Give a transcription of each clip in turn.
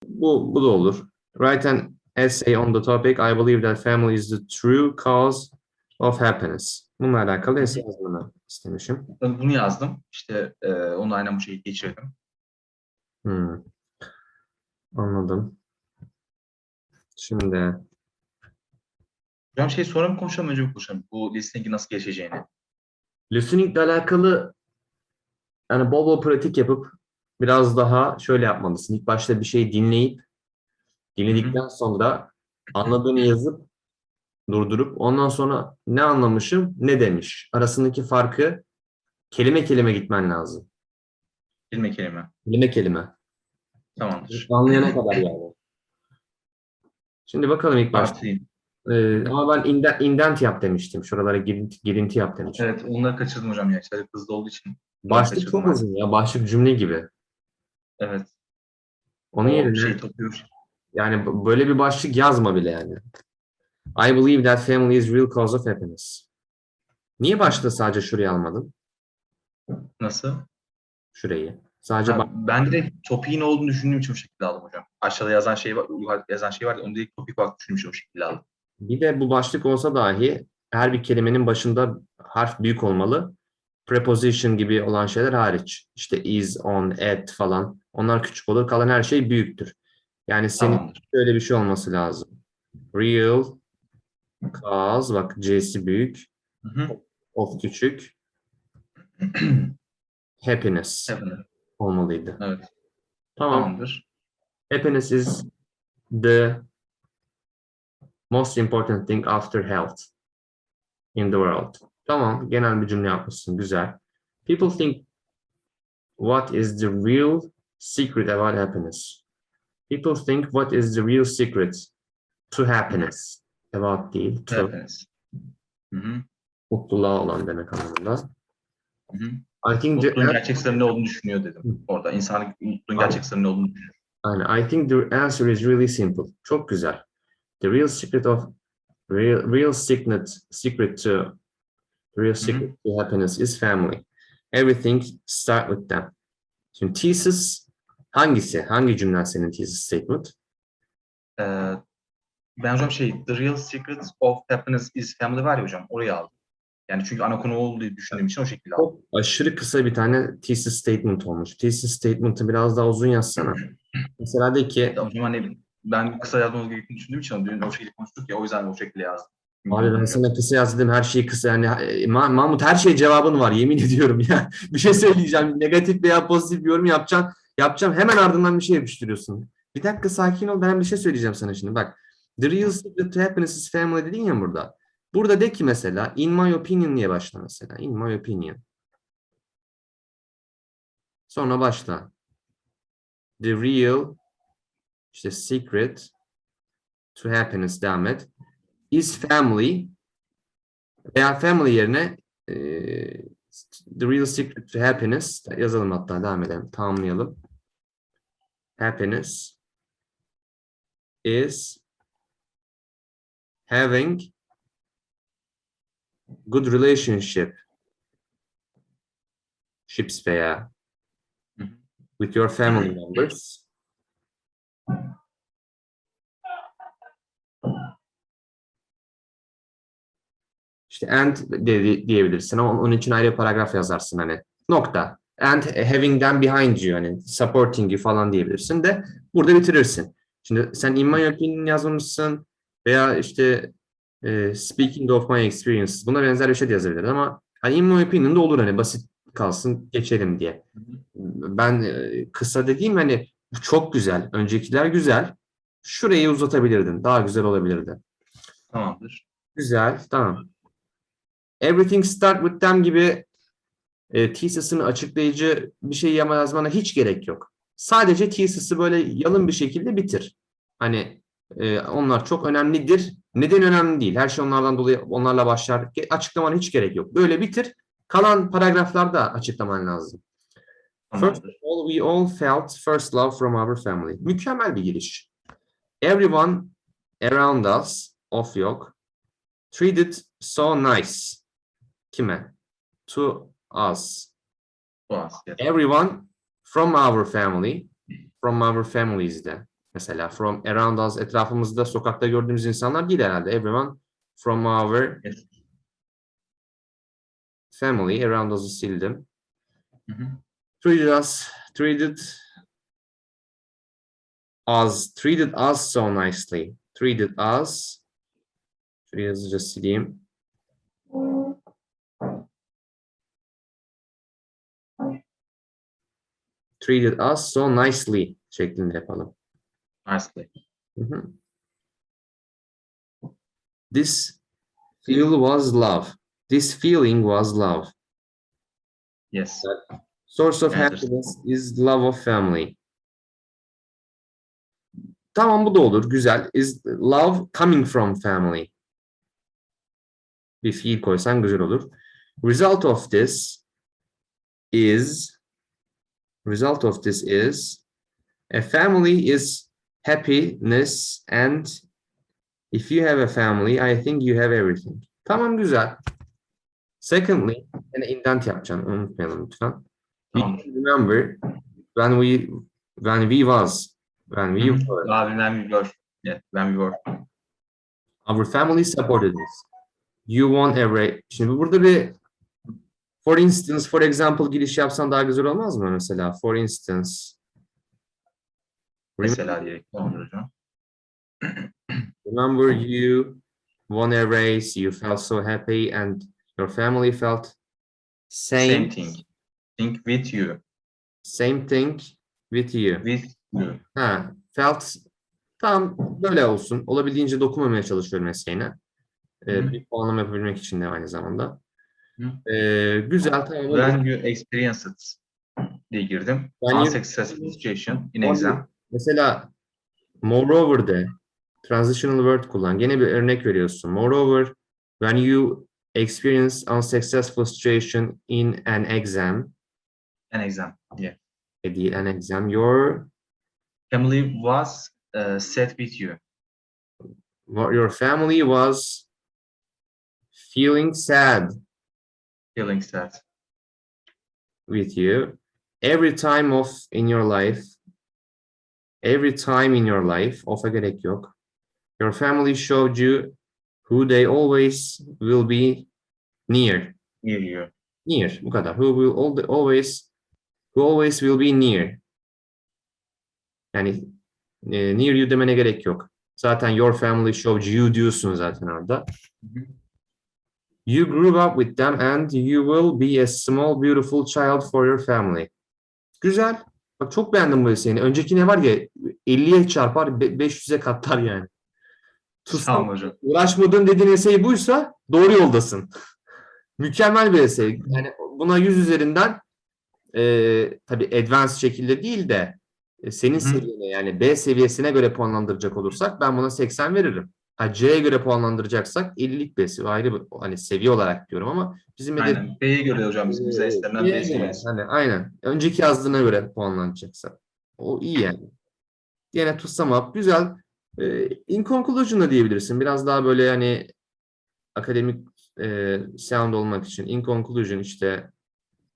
Bu da olur. Write an essay on the topic. I believe that family is the true cause of happiness. Bununla alakalı essay yazmanı istemişim. Ben bunu yazdım. İşte onu aynen bu şekilde geçirdim. Anladım. Şimdi Hocam sonra mı konuşalım, önce mi konuşalım? Bu listeningi nasıl geçeceğini. listening ile alakalı yani bol bol pratik yapıp biraz daha şöyle yapmalısın. İlk başta bir şey dinledikten sonra anladığını yazıp durdurup ondan sonra ne anlamışım, ne demiş. Arasındaki farkı kelime kelime gitmen lazım. Kelime kelime. Kelime kelime. Tamamdır. Anlayana kadar yani. Şimdi bakalım ilk başta. Artıyım. Ama ben indent yap demiştim. Şuralara girinti yap demiştim. Evet, onları kaçırdım hocam ya. İşte hızlı olduğu için. Başlık çok uzun ya. Başlık cümle gibi. Evet. Onun yerine topluyor. yani böyle bir başlık yazma bile yani. I believe that family is real cause of happiness. Niye başta sadece şurayı almadın? Nasıl? Şurayı. Sadece Ben direkt topiğin olduğunu düşündüğüm için o şekilde aldım hocam. Aşağıda yazan şey var, yukarıda yazan şey var ya, onu direkt topik olarak düşünmüş o şekilde aldım. bir de bu başlık olsa dahi her bir kelimenin başında harf büyük olmalı. Preposition gibi olan şeyler hariç. İşte is, on, at falan. Onlar küçük olur. Kalan her şey büyüktür. Yani senin Tamamdır. şöyle bir şey olması lazım. Real cause, bak C'si büyük, of küçük, happiness olmalıydı. Evet. Tamam. Tamamdır. Happiness is the most important thing after health in the world. Tamam. Genel bir cümle yapmışsın. Güzel. People think what is the real secret about happiness? People think what is the real secret to happiness? About değil, to. Happiness. Mutluluğa olan demek anlamında. I think Mutluluğun gerçek sırrı ne olduğunu düşünüyor dedim. Orada insanın mutluluğun gerçek sırrı ne olduğunu düşünüyor. I think the answer is really simple. Çok güzel. The real secret to happiness is family. Everything start with them. Şimdi thesis hangisi? Hangi cümle senin thesis statement? Ben hocam the real secret of happiness is family var ya hocam, orayı aldım. Yani çünkü ana konu olduğu düşündüğüm için o şekilde aldım. Çok aşırı kısa bir tane thesis statement olmuş. Thesis statement'ı biraz daha uzun yazsana. Mesela de ki hocam hani ben kısa yazmamız gerektiğini düşündüğüm için dün o şekilde konuştuk ya, o yüzden o şekilde yazdım. Abi ben sana kısa yazdım, her şeyi kısa yani Mahmut her şeye cevabın var yemin ediyorum ya. Bir şey söyleyeceğim, negatif veya pozitif bir yorum yapacağım hemen ardından bir şey yapıştırıyorsun. Bir dakika sakin ol, ben bir şey söyleyeceğim sana şimdi bak. The real secret to happiness is family dedin ya burada. Burada de ki mesela in my opinion diye başla mesela. In my opinion. Sonra başla. The real işte secret to happiness devam et. Is family veya family yerine the real secret to happiness yazalım, hatta devam edelim, tamamlayalım. Happiness is having good relationships veya with your family members. İşte and diyebilirsin ama onun için ayrı paragraf yazarsın hani nokta. And having'den behind you hani supporting you falan diyebilirsin de burada bitirirsin. Şimdi sen in my opinion yazmamışsın veya işte speaking of my experiences buna benzer bir şey de yazabilirdin ama hani in my opinion da olur hani basit kalsın geçelim diye. Ben kısa dediğim hani çok güzel. Öncekiler güzel. Şurayı uzatabilirdin. Daha güzel olabilirdi. Tamamdır. Güzel. Tamam. Everything start with them gibi thesis'ini açıklayıcı bir şey yazmana hiç gerek yok. Sadece thesis'i böyle yalın bir şekilde bitir. Hani onlar çok önemlidir. Neden önemli değil? Her şey onlardan dolayı onlarla başlar. Açıklamana hiç gerek yok. Böyle bitir. Kalan paragraflarda açıklaman lazım. First of all, we all felt first love from our family. Mükemmel bir giriş. Everyone around us, of yok, treated so nice. Kime? To us. Yes. Everyone from our family, from our families de. Mesela from around us, etrafımızda sokakta gördüğümüz insanlar değil herhalde. Everyone from our Yes. family around us'ı sildim. Hı hı. Treated us so nicely. Treated us. Şurayı hızlıca sileyim. Treated us so nicely şeklinde yapalım. Nicely. Hı hı. This feel was love. This feeling was love. Yes. Source of Answer. happiness is love of family. Tamam, bu da olur. Güzel. Is love coming from family? Bir fiil koysan güzel olur. Result of this is a family is happiness, and if you have a family, I think you have everything. Tamam, güzel. Secondly, yani indent yapacağım. Unutmayalım lütfen. You Tamamdır. remember when we Hı hı. were, When we were. Yeah, when we were. our family supported us. You won every. Şimdi burada bir for instance, for example giriş yapsan daha güzel olmaz mı mesela? For instance. Mesela diyerek. Tamamdır hocam. Remember you won a race, you felt so happy, and your family felt Same thing. Think with you. same thing with you. With you. Ha, felt tam böyle olsun. Olabildiğince dokunmamaya çalışıyorum mesleğine. Hı. Bir puanlama yapabilmek için de aynı zamanda. Hı. Güzel, tamam olur. When you experience it diye girdim. Unsuccessful situation in exam. Mesela moreover de transitional word kullan. Gene bir örnek veriyorsun. Moreover, when you experience unsuccessful situation in an exam, An exam. Yeah. değil an exam, your Family was sad with you. family was feeling sad Feeling sad. with you every time in your life. Every time in your life, of'a gerek yok. Your family showed you who they always will be near. Near you. Near, bu kadar. Who always will be near. Yani near you demene gerek yok. Zaten your family showed you diyorsun zaten orada. Hı hı. You grew up with them and you will be a small beautiful child for your family. Güzel. Bak, çok beğendim bu eserini. Öncekine var ya 50'ye çarpar 500'e katlar yani. Sağ Tutsam olun hocam. uğraşmadığın dediğin essay buysa doğru yoldasın. Mükemmel bir essay. Yani buna 100 üzerinden tabii advanced şekilde değil de senin Hı hı. seviyene, yani B seviyesine göre puanlandıracak olursak ben buna 80 veririm. Ha, C'ye göre puanlandıracaksak 50'lik B'si ayrı bir hani seviye olarak diyorum ama bizim Aynen. B'ye göre hocam bizim bize istenilen B C'ye göre seviyesi. hani aynen önceki yazdığına göre puanlanacaksa o iyi yani. Yine to sum up güzel. In conclusion da diyebilirsin. Biraz daha böyle yani akademik sound olmak için. In conclusion işte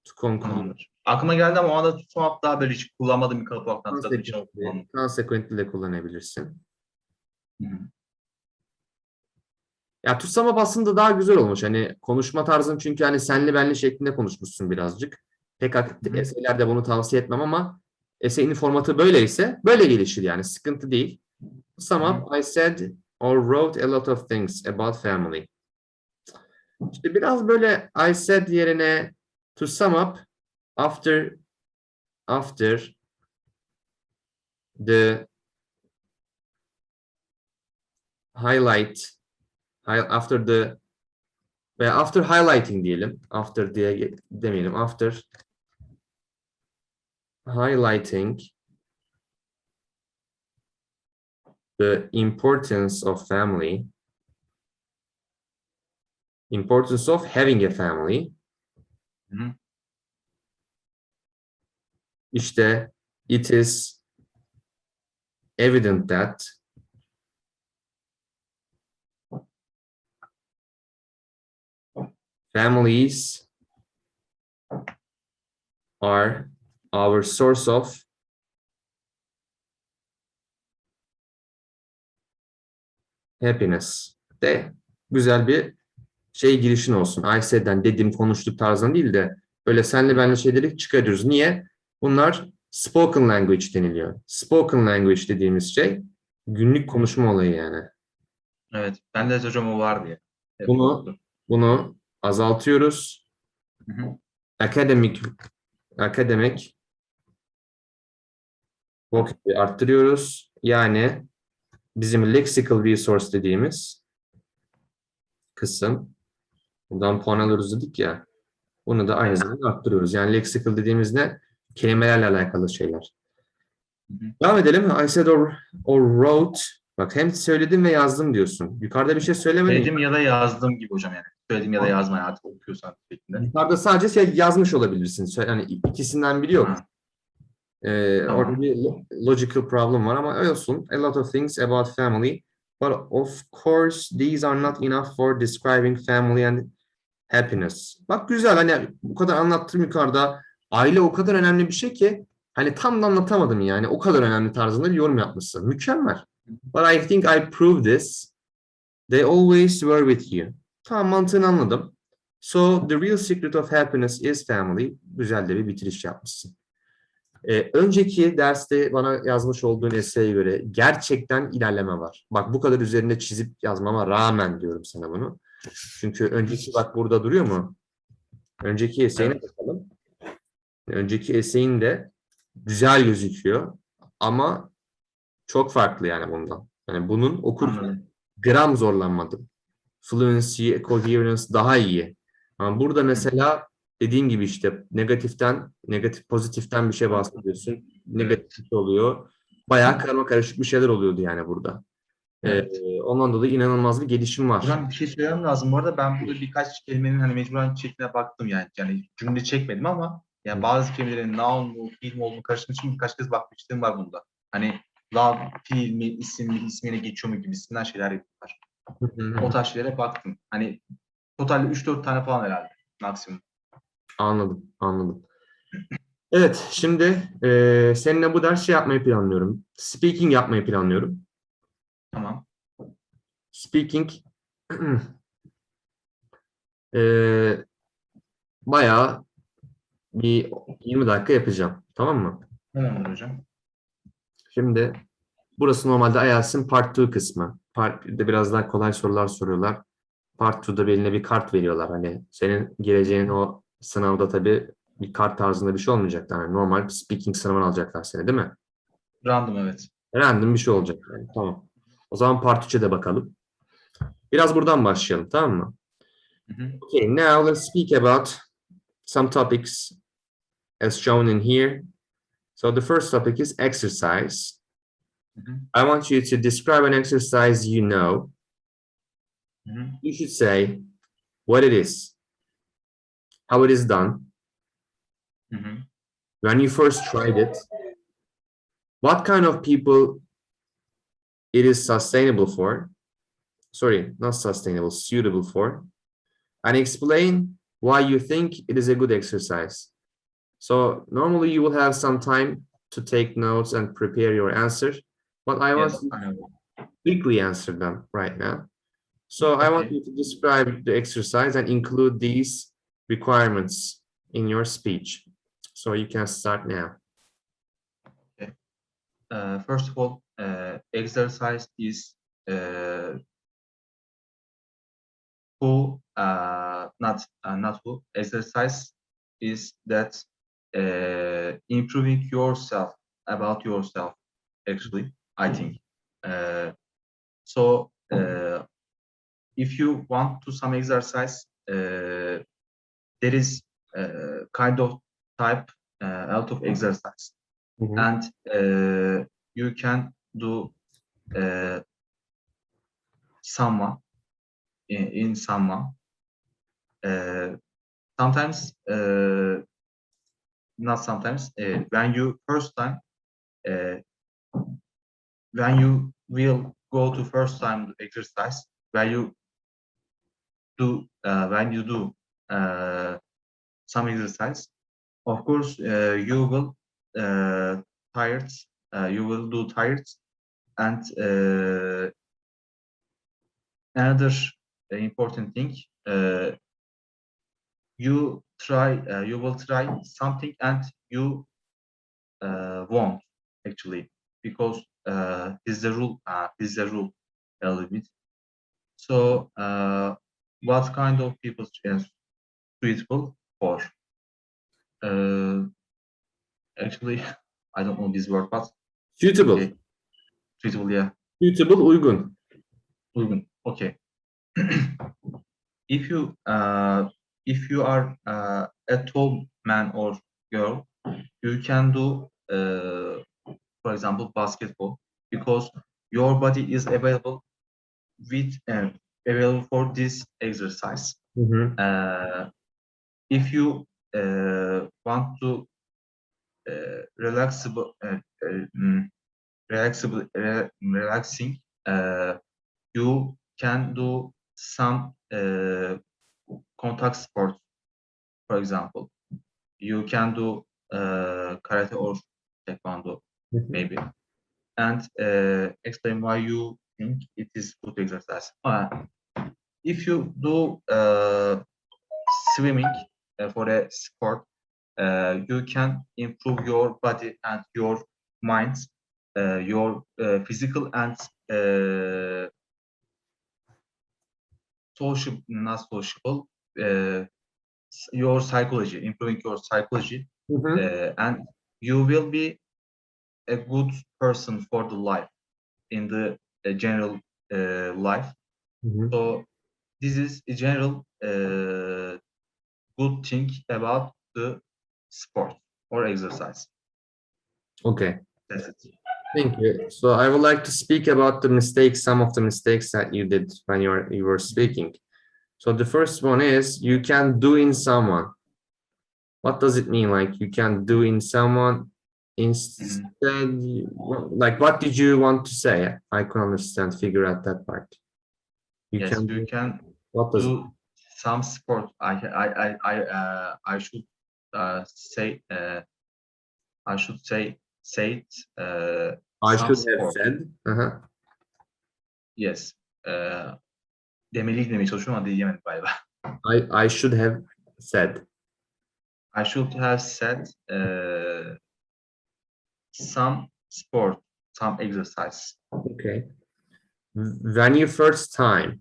to conclude. Tamamdır. Aklıma geldi ama o anda tutmak daha böyle hiç kullanmadığım bir kalıp olarak hatırladığım için o kullandım. Consequently de kullanabilirsin. Hı hı. Ya tutsama aslında daha güzel olmuş. Hani konuşma tarzın çünkü hani senli benli şeklinde konuşmuşsun birazcık. Pek eseylerde bunu tavsiye etmem ama eseyin formatı böyleyse böyle gelişir yani. Sıkıntı değil. To sum up, I said or wrote a lot of things about family. İşte biraz böyle I said yerine to sum up after the highlight after the veya after highlighting diyelim. After diye demeyelim. After highlighting the importance of family, importance of having a family. Hı hı. İşte it is evident that families are our source of happiness de güzel bir şey girişin olsun. I said'den dedim konuştuk tarzında değil de böyle senle benle şeyleri çıkarıyoruz. Niye? Bunlar spoken language deniliyor. Spoken language dediğimiz şey günlük konuşma olayı yani. Evet. Ben de hocam o var diye. Hep Bunu yoktu. bunu azaltıyoruz. Hı hı. Academic vocabulary arttırıyoruz. Yani bizim lexical resource dediğimiz kısım. Buradan puan alıyoruz dedik ya. Bunu da aynı Evet. zamanda arttırıyoruz. Yani lexical dediğimiz ne? Kelimelerle alakalı şeyler. Hı hı. Devam edelim. I said or wrote. Bak hem söyledim ve yazdım diyorsun. Yukarıda bir şey söylemedin. Söyledim ya da yazdım gibi hocam yani. Söyledim ya da yazma artık okuyorsan şeklinde. Yukarıda sadece şey yazmış olabilirsin. Yani ikisinden biri yok. Ha, Orada tamam. bir logical problem var ama olsun. A lot of things about family. But of course these are not enough for describing family and happiness. Bak güzel hani bu kadar anlattım yukarıda. Aile o kadar önemli bir şey ki hani tam da anlatamadım yani. O kadar önemli tarzında bir yorum yapmışsın. Mükemmel. But I think I proved this. They always were with you. Tamam mantığını anladım. So the real secret of happiness is family. Güzel de bir bitiriş yapmışsın. Önceki derste bana yazmış olduğun essay'e göre gerçekten ilerleme var. Bak bu kadar üzerinde çizip yazmama rağmen diyorum sana bunu. Çünkü önceki bak burada duruyor mu? Önceki essay'ine Evet. bakalım. Önceki essay'in de güzel gözüküyor ama çok farklı yani bundan. Yani bunun okurken Anladım. gram zorlanmadım. Fluency, coherence daha iyi. Ama burada Hı. mesela dediğim gibi işte negatif pozitiften bir şey bahsediyorsun. Negatif Evet. bir şey oluyor. Bayağı karma karışık bir şeyler oluyordu yani burada. Evet. Ondan dolayı inanılmaz bir gelişim var. Hocam bir şey söylemem lazım. Bu arada ben burada birkaç kelimenin hani mecburen şekline baktım yani. Yani cümle çekmedim ama yani bazı kelimelerin noun mu, fiil mi olduğunu karıştırmak için birkaç kez bakmışlığım var bunda. Hani love, fiil mi, isim mi, ismine geçiyor mu gibisinden şeyler yapıyorlar. O tarz şeylere baktım. Hani totalde 3-4 tane falan herhalde maksimum. Anladım, anladım. Evet, şimdi seninle bu ders şey yapmayı planlıyorum. Speaking yapmayı planlıyorum. Tamam. Speaking e, bayağı bir 20 dakika yapacağım. Tamam mı? Tamamdır hocam. Şimdi burası normalde IELTS'in Part 2 kısmı. Part 1'de biraz daha kolay sorular soruyorlar. Part 2'da eline bir kart veriyorlar. Hani senin gireceğin o sınavda tabii bir kart tarzında bir şey olmayacak. Yani normal speaking sınavını alacaklar seni değil mi? Random evet. Random bir şey olacak. Yani. Tamam. O zaman Part 3'e de bakalım. Biraz buradan başlayalım tamam mı? Hı hı. Okay, now let's speak about some topics as shown in here. So the first topic is exercise. Hı hı. I want you to describe an exercise you know. Hı hı. You should say what it is, how it is done, Hı hı. when you first tried it, what kind of people it is sustainable for. Sorry, not sustainable, suitable for, and explain why you think it is a good exercise. So normally you will have some time to take notes and prepare your answer, but I want Yes, you I to know. quickly answer them right now. So I want Okay. you to describe the exercise and include these requirements in your speech. So you can start now. Okay. First of all, exercise is not who. Exercise is that improving yourself about yourself. Actually, I think. Uh, so if you want to some exercise, there is kind of type out of exercise, Hı hı. and you can do someone in someone. Sometimes, not sometimes, when you first time, uh, when you will go to first time exercise, when you do some exercise, of course, you will tired, you will do tired, and Another important thing, you will try something and you won't actually, because this is the rule. This is the rule a little bit. So, what kind of people is suitable for? Actually, I don't know this word, but Suitable. okay, suitable, yeah, Suitable, uygun. uygun. Okay. If you are a tall man or girl, you can do, for example, basketball, because your body is with available for this exercise. Hı hı. If you want to relaxable, relaxing, you can do some contact sports, for example. You can do karate or taekwondo, Hı hı. maybe, and explain why you think it is good exercise. If you do swimming for a sport, you can improve your body and your mind, your physical and social, not sociable, your psychology, improving your psychology, Hı hı. and you will be a good person for the life in the general life. Hı hı. So this is a general good thing about the sport or exercise. Okay. That's it. Thank you. So I would like to speak about the mistakes, some of the mistakes that you did when you were speaking. So the first one is you can do in someone. What does it mean? Like you can do in someone instead, like what did you want to say? I can understand, figure out that part. You Yes, can you do, can what does it do mean? some sport. I should say say it, I some should have sport. said. Uh-huh. Yes. Demeliydim demeye çalışıyorum ama diyemedim galiba. I should have said. I should have said some sport, some exercise. Okay. When you first time,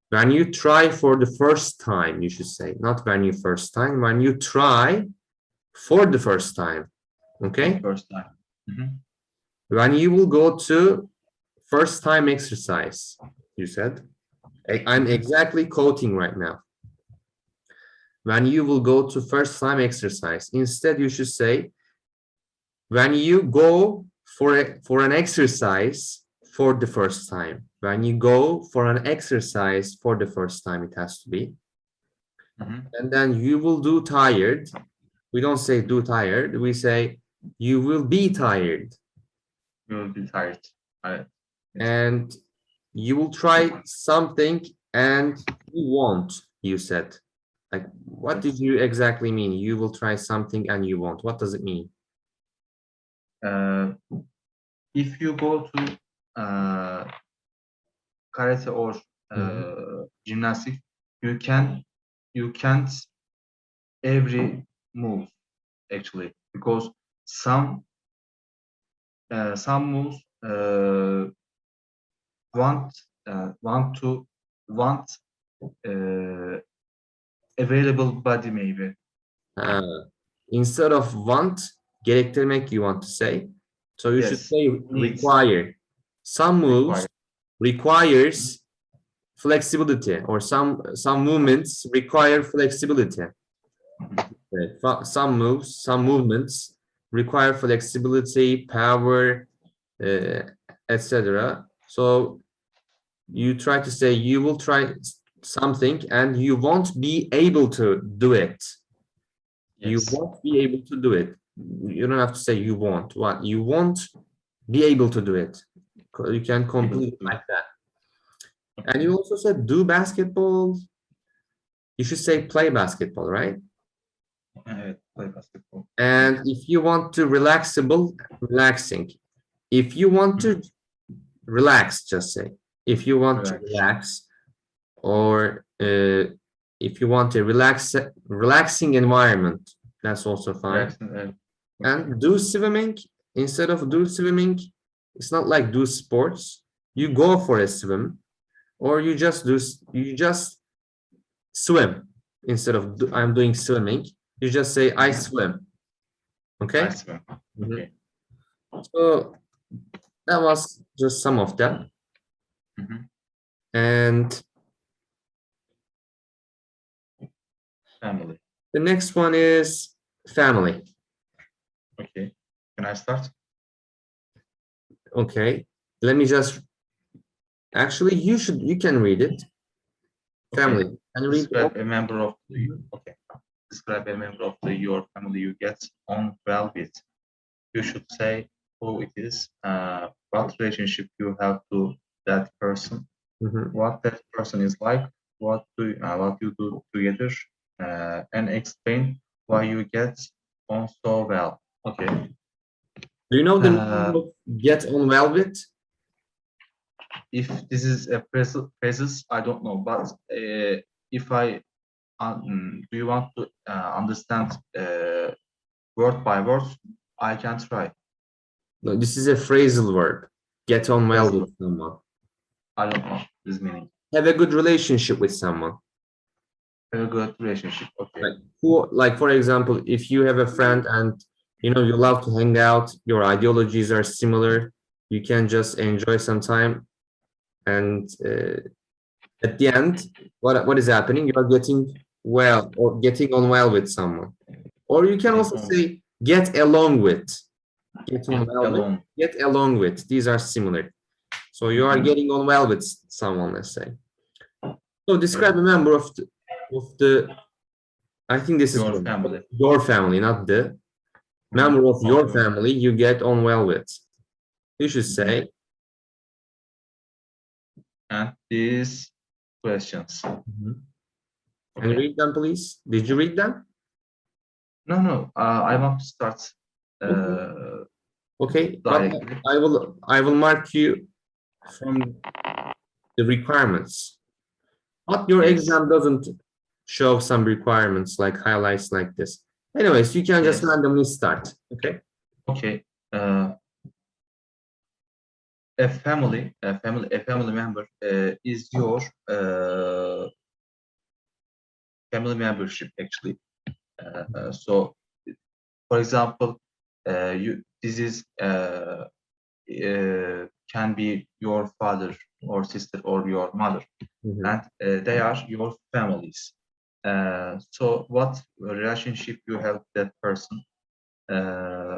when you try for the first time, you should say, not when you first time, when you try for the first time. For the Okay. first time. Mhm. When you will go to first time exercise, you said. I'm exactly quoting right now. When you will go to first time exercise, instead you should say, when you go for an exercise for the first time. When you go for an exercise for the first time, it has to be. Mhm. And then you will do tired. We don't say do tired. We say you will be tired. You will be tired. Yes. And you will try something and you won't, you said. Like, what did Yes. you exactly mean? You will try something and you won't. What does it mean? Uh, if you go to karate or Mhm. gymnastics, you can't every move actually, because some moves want want uh, available body, maybe. Instead of want, gerektirmek you want to say. So you should Yes, say needs require. Some moves require. requires flexibility, or some movements require flexibility. Right. Some movements require flexibility, power, uh, etc. So you try to say you will try something and you won't be able to do it. You Yes. won't be able to do it. You don't have to say you won't. What? You won't be able to do it. You can Able complete to it do. like that. And Okay. you also said do basketball. You should say play basketball, right? Evet, play basketball. And if you want to relaxing. If you want to relax, just say. if you want to Relax. relax, or if you want a relaxing environment, that's also fine. Relaxing. Okay. And do swimming, instead of do swimming, it's not like do sports. You go for a swim, or you just swim instead of I'm doing swimming. You just say I swim. Okay. Nice one. Mhm. Okay. So that was just some of them. Mhm. And Family. the next one is family. Okay. Can I start? Okay. Let me just actually you can read it. Family. Okay. Can you read Describe a member of the Mhm. okay. Describe a member of your family you get on well with. You should say who it is, what relationship you have to that person, Mhm. what that person is like, what you do together, and explain why you get on so well. Okay. Do you know the meaning Uh, of get on well with? if this is a phrases, I don't know, but if I do you want to understand word by word? I can try. No, this is a phrasal verb. Get on well Phrasal. with someone. I don't know this meaning. Have a good relationship with someone. Have a good relationship. Okay. Like for example, if you have a friend and you love to hang out, your ideologies are similar, you can just enjoy some time, and at the end, what is happening? You are getting well or getting on well with someone. Or you can Getting also on say get along with. Get on well with. alone. Get along with. These are similar. So you are getting on well with someone, let's say. So describe a member of the I think this is Your wrong. family. Your family, not the member of your family you get on well with. You should say, And these questions. can you Okay. read them, please? Did you read them? No. I want to start Okay. Okay, but directly. I will mark you from the requirements. But your Yes. exam doesn't show some requirements like highlights like this. Anyways, you can just Yes. randomly start. Okay. Okay. A family member is your family membership actually. So, for example, this is can be your father or sister or your mother, Mhm. and they are your families. So, what relationship you have with that person? Uh,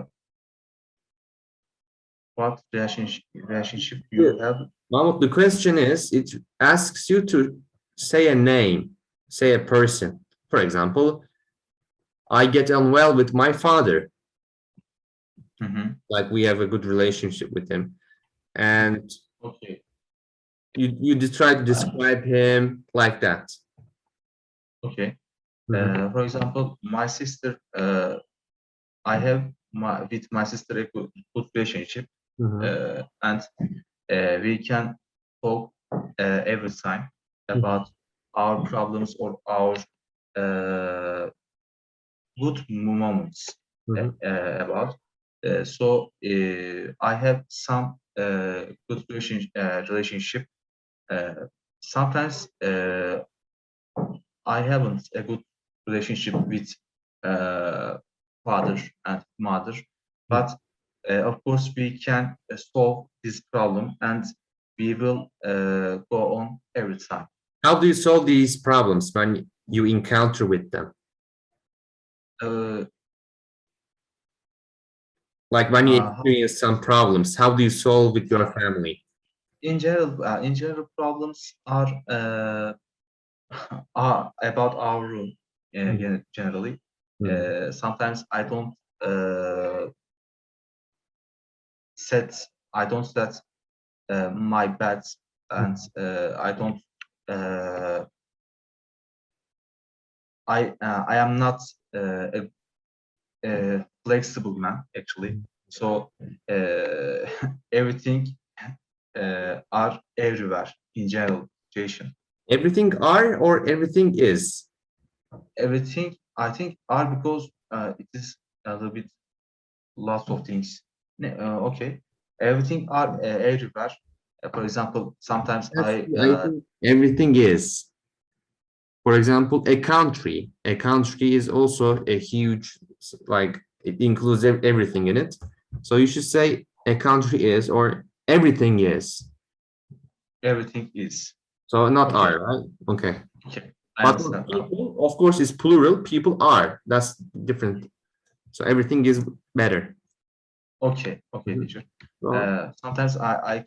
what relationship you The- have? Mahmut, the question is, it asks you to say a name, say a person. For example, I get on well with my father, Mhm. like we have a good relationship with him. And Okay. you try to describe him like that. Okay. Mhm. For example, my sister. I have with my sister a good relationship, Mhm. and we can talk every time Mhm. about our problems or our uh, good moments Mhm. about. So I have some good relationship. Sometimes I haven't a good relationship with father and mother, but of course we can solve this problem and we will go on every time. How do you solve these problems when you encounter with them? Uh, Like when you uh, experience some problems, how do you solve with your family? in general, problems are about our room. Mhm. Generally, Mhm. sometimes uh, set I don't set my bets and I don't uh, I am not a flexible man actually. So everything are everywhere in general situation. Everything are or everything is? Everything, I think, are because it is a little bit lots of things. Okay, everything are everywhere. For example, sometimes I think everything is. For example, a country. A country is also a huge, like it includes everything in it. So you should say a country is or everything is. everything is. So not Okay, are, right? Okay. okay, I But for understand now. people, of course, is plural. People are. That's different. So everything is better. Okay, okay, Mhm. teacher. So, Sometimes I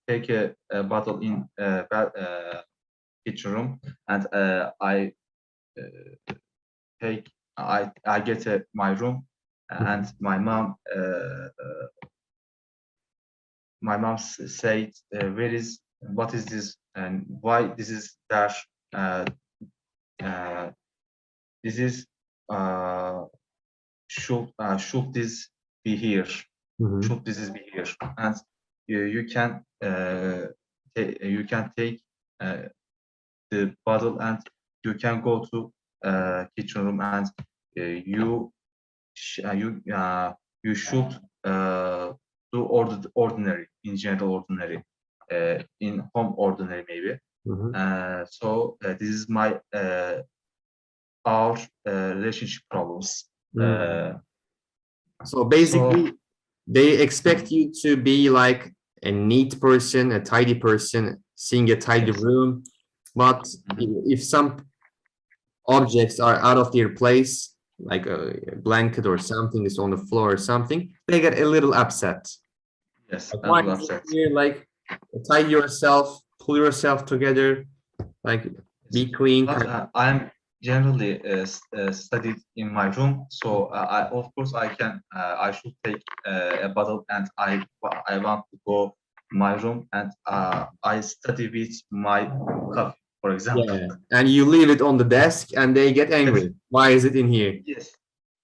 take a bottle in kitchen room, and I take I get my room, and my mom said, where is what is this and why this is there? Uh, uh, this is should this be here? mhm, Should this is be here? And you can you can take uh, the bottle, and you can go to kitchen room, and you should do ordinary in general ordinary in home ordinary maybe. mhm, So this is my our relationship problems. mhm. Uh, So so basically, they expect you to be like a neat person, a tidy person, seeing a tidy yes. room. But Mhm. if some objects are out of their place, like a blanket or something is on the floor or something, they get a little upset. Yes, Like, a why little is it upset. here? Like, tie yourself, pull yourself together, like, Yes. be clean. But I'm generally studied in my room, so I of course I should take a bottle, and I want to go my room, and I study with my coffee, for example. Yeah, and you leave it on the desk and they get Yes, angry. Why is it in here? yes.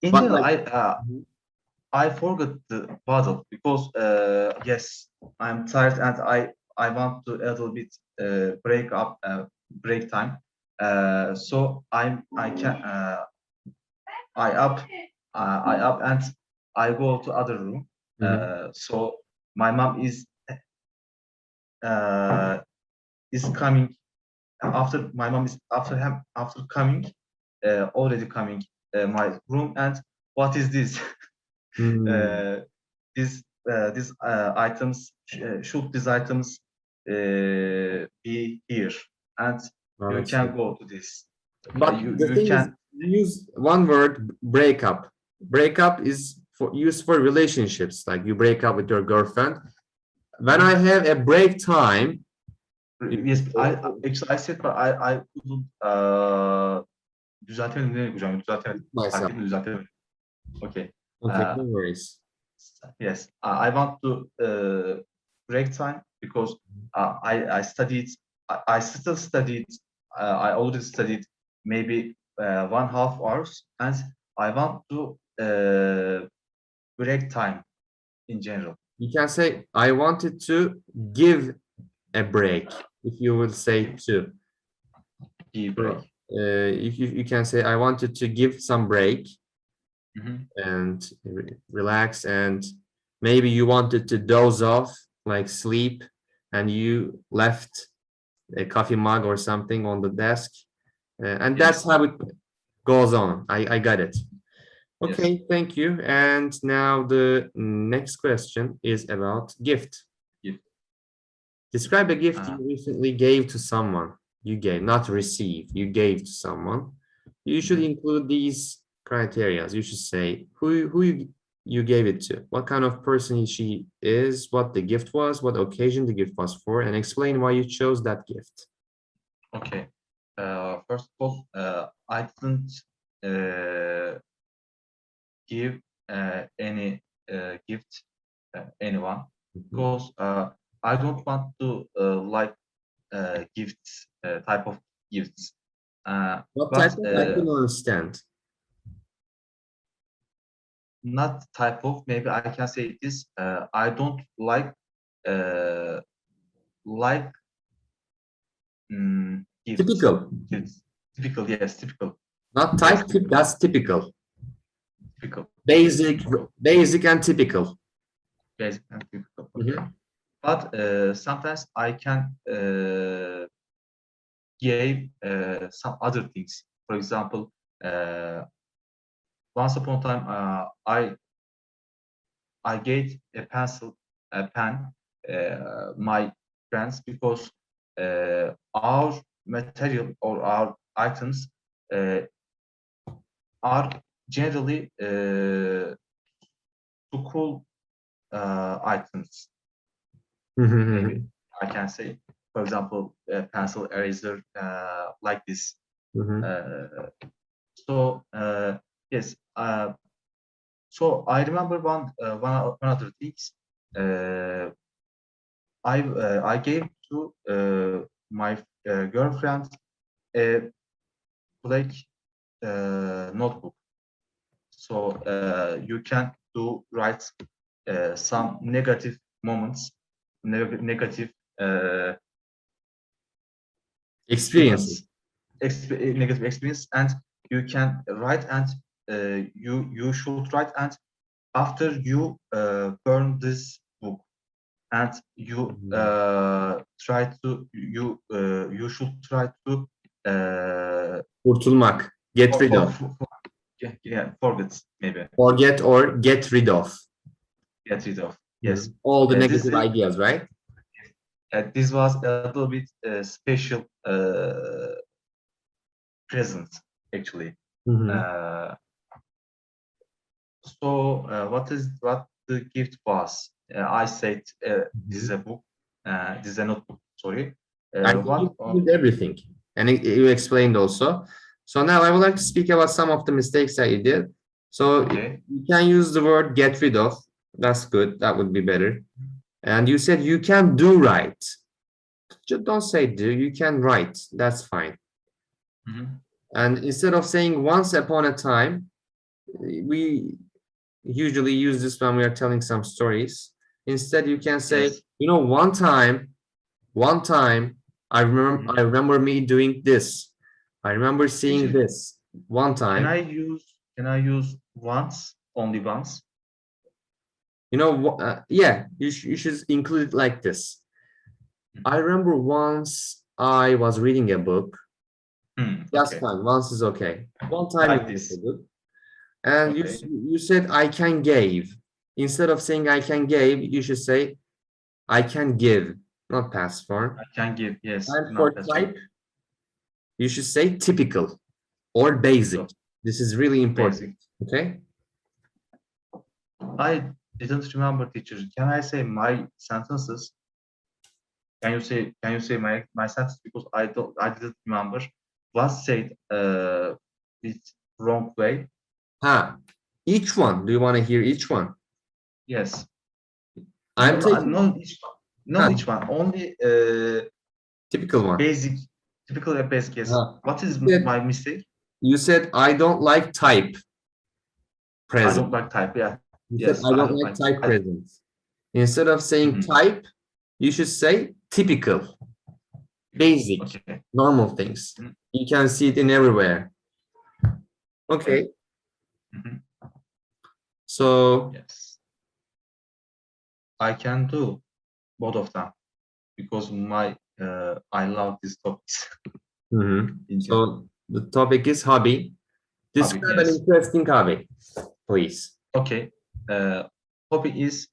In But general, like, I forgot the bottle because yes, I'm tired, and I want to a little bit break time. So I can I up I up and I go to other room. mhm, So my mom uh, is coming after my mom is after coming already coming my room, and what is this? hmm, uh, these items should these items be here, and I you see. can go to this. But the You thing is, can use one word, breakup. Breakup is for used for relationships. Like you break up with your girlfriend. When I have a break time, you yes, should I say actually I said, but I couldn't düzeltemedim, ne hocam, düzeltemedim, fark myself. ettim, düzeltemedim. Okay. Okay, no worries. Yes, I want to break time because I studied. I still studied. I already studied maybe 1.5 hours, and I want to break time in general. You can say, I wanted to give a break. If you will say to. Give So, break. you can say, I wanted to give some break Mhm. and relax, and maybe you wanted to doze off, like sleep, and you left a coffee mug or something on the desk, and that's Yes. how it goes on. I got it. Yes. Okay, thank you. And now the next question is about gift. Give. Describe a gift you Uh, recently gave to someone. You gave, not receive, you gave to someone. You should mhm. include these criteria. You should say who you gave it to, what kind of person she is, what the gift was, what occasion the gift was for, and explain why you chose that gift. Okay. First of all, I didn't give any gift anyone Mhm. because I don't want to like gifts type of gifts. What But type of? I couldn't understand. not type of, maybe I can say this. I don't like like gifts. Typical. Gifts. Typical, yes, typical. Not Yes, type, that's typical. typical. Basic, basic and typical. Basic and typical. Okay. Mhm. But sometimes I can give some other things. For example, once upon a time, I gave a pencil, a pen, my friends because our material or our items are generally school items. Maybe I can say, for example, pencil, eraser, like this. So yes, so I remember one other things. I gave to my girlfriend a black notebook. So you can write some negative moments, negative Experiences. negative experience, and you can write, and you should write, and after you burn this book, and you you should try to Kurtulmak. Get rid of. forget, maybe Forget or get rid of. get rid of. Yes, All the this negative ideas, right? this was a little bit special present, actually. So what the gift was? I said this is a book. This is a notebook. Sorry. I think you did everything, and you explained also. So now I would like to speak about some of the mistakes that you did. So Okay. you can use the word get rid of. That's good. That would be better. And you said you can do right. Just don't say do. You can write. That's fine. And instead of saying once upon a time, we usually use this when we are telling some stories. Instead, you can say, Yes. you know, one time, I remember me doing this. I remember seeing Actually, this one time. Can I use once, only once? You know, yeah, you should include it like this. I remember once I was reading a book. That's Okay. fine. Once is okay. One time Like is this. good. And Okay. you said I can give. Instead of saying I can give, you should say I can give, not past form. I can give, yes. And Not for that type, you should say typical or basic. one. This is really important. Basic. Okay. I didn't remember, teacher. Can I say my sentences? Can you say my sentence, because I didn't remember what said with wrong way. Each one. Do you want to hear each one? Yes. I'm taking each one. No, each one. Only typical one. basic, typical and basic. Yes. What is my mistake? You said I don't like type present. I don't like type. Yeah. You Yes. said I don't like type present. Instead of saying type, you should say typical, basic, okay. normal things. You can see it in everywhere. Okay. So yes, I can do both of them because I love these topics. So the topic is hobby. Describe an interesting hobby, please. Okay. Hobby is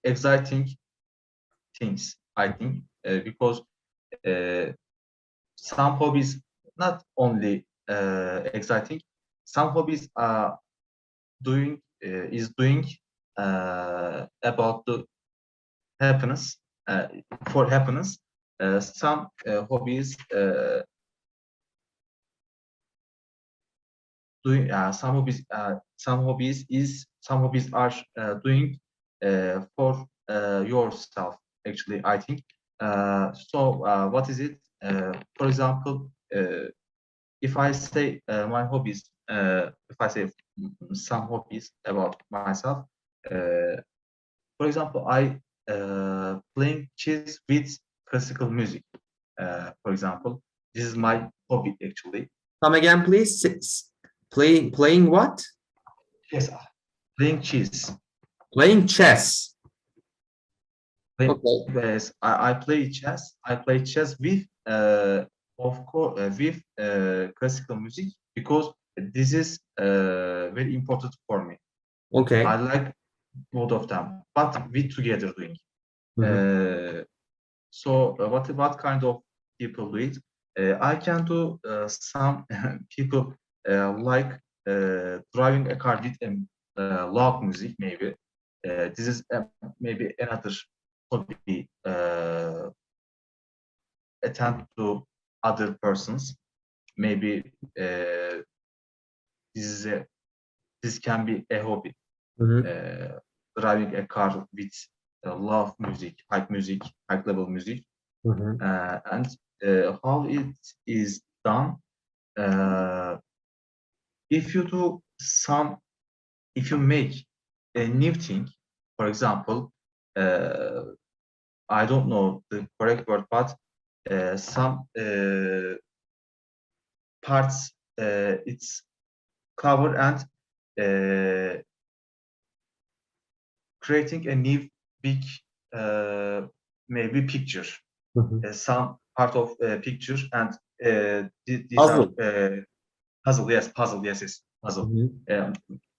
exciting things, I think, because some hobbies not only exciting, some hobbies are doing about the happiness, for happiness. Some hobbies doing some hobbies are doing for yourself, actually, I think. So what is it? For example, if I say my hobbies, if I say some hobbies about myself, for example, playing chess with classical music. For example, this is my hobby actually. Come again, please. Playing what? Yes, playing chess. Playing chess. Playing, Okay. yes, I play chess. I play chess with, of course, with classical music because this is very important for me. Okay. I like both of them, but we together doing. So what kind of people do it? I can do some people like driving a car with loud music maybe. This is maybe another hobby attend to other persons. Maybe this can be a hobby. Driving a car with loud music, high level music. And how it is done, if you do if you make a new thing, for example, I don't know the correct word, but some parts it's cover and creating a new big maybe picture. Some part of picture and these are Puzzle. puzzle. Yes, puzzle. Yes, puzzle.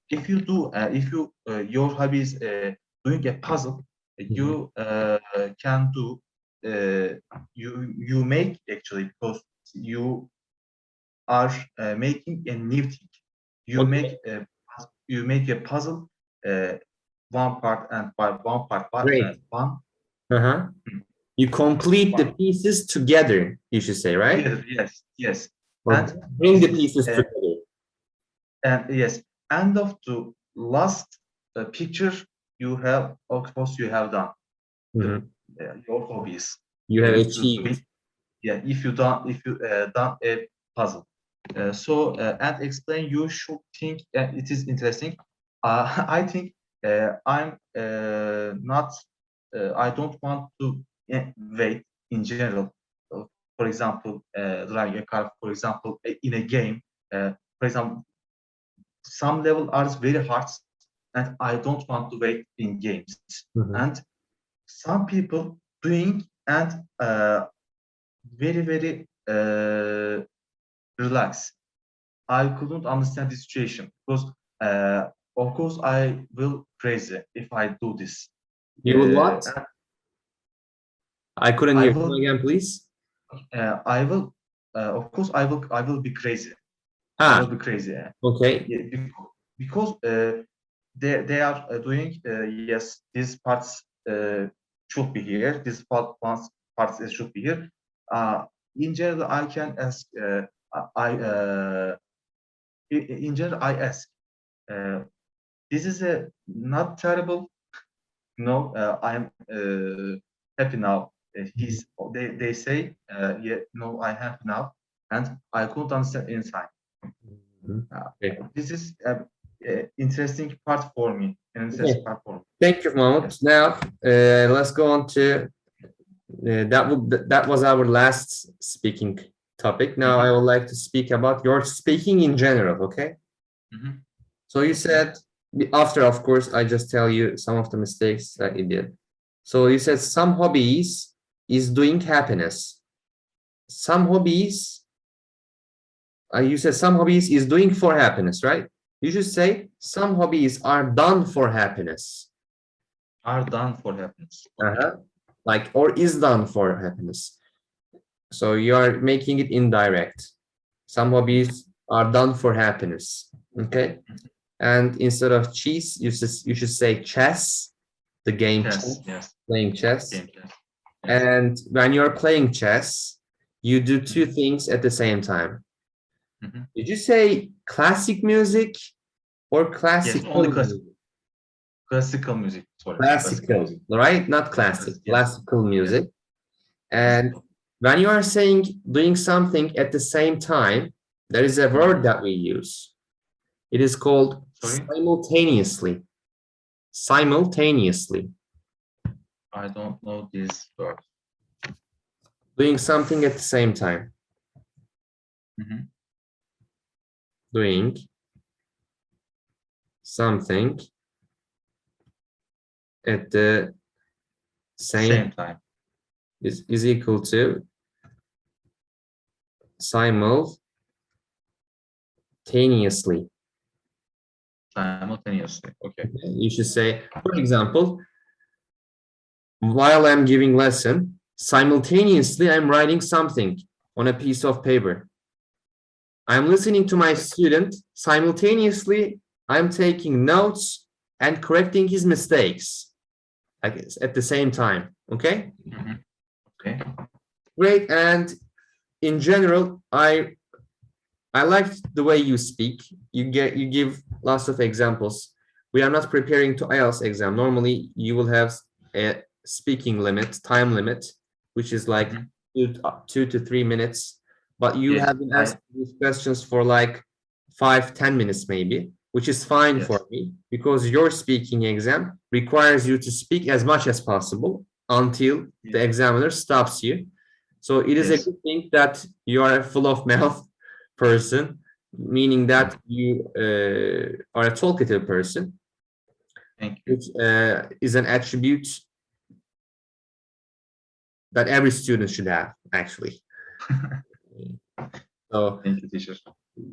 If you do, if you your hobby is doing a puzzle, you can do. You make actually because you are making a new thing. You Okay. make a puzzle, one part and by one part, Great. one. You complete the One. pieces together, you should say, right? Together, yes. Or And bring this the is pieces together. and yes, end of the last picture you have, of course, you have done your hobbies. You have To do it. achieved. Yeah, if you done a puzzle. And explain, you should think it is interesting. I think I'm not. I don't want to wait in general. For example, driving a car. For example, in a game. For example, some level are very hard, and I don't want to wait in games. And some people doing and very relax. I couldn't understand the situation because of course I will crazy if I do this. You will what? And I couldn't I hear. Come will again, please. of course I will be crazy. I Ah, will be crazy. okay. Yeah, because they are doing yes, these parts should be here. This parts should be here. In general, I can ask. I in general I ask. This is a not terrible. No, I am happy now. They say yeah, no, I have now, and I couldn't understand inside. Okay. This is interesting part for me. An interesting Okay. part for me. Thank you, Mahmut. Yes. Now, let's go on to that was our last speaking topic. Now, I would like to speak about your speaking in general. Okay. So you said after, of course, I just tell you some of the mistakes that you did. So you said some hobbies is doing happiness. Some hobbies, you said some hobbies is doing for happiness, right? You should say some hobbies are done for happiness. Are done for happiness. Okay. Like, or is done for happiness. So you are making it indirect. Some hobbies are done for happiness. Okay. And instead of cheese, you should say chess, the game chess, Yes. playing chess. Game, yes. And when you're playing chess, you do two things at the same time. Did you say classic music or Yes, classical only music? classical music. Sorry, classical Classical, music. right? Not Yes, classic, yes, classical music. yes. And when you are saying doing something at the same time, there is a word that we use. It is called Sorry. simultaneously. Simultaneously. I don't know this word. Doing something at the same time. Mhm. Doing something at the Same same time. is equal to simultaneously. Simultaneously. Okay. You should say, for example, while I'm giving lesson, simultaneously I'm writing something on a piece of paper. I'm listening to my student, simultaneously I'm taking notes and correcting his mistakes, I guess, at the same time. Okay, Mhm. Okay. great. And in general, I like the way you speak. You give lots of examples. We are not preparing to IELTS exam. Normally, you will have a speaking limit, time limit, which is like Mhm. 2 to 3 minutes. But you Yes. have been asking these questions for like 5, 10 minutes maybe, which is fine Yes. for me because your speaking exam requires you to speak as much as possible until the Yes. examiner stops you. So it is a Yes. good thing that you are full of mouth person, meaning that you are a talkative person, Thank you. which is an attribute that every student should have, actually. So Thank you, teacher.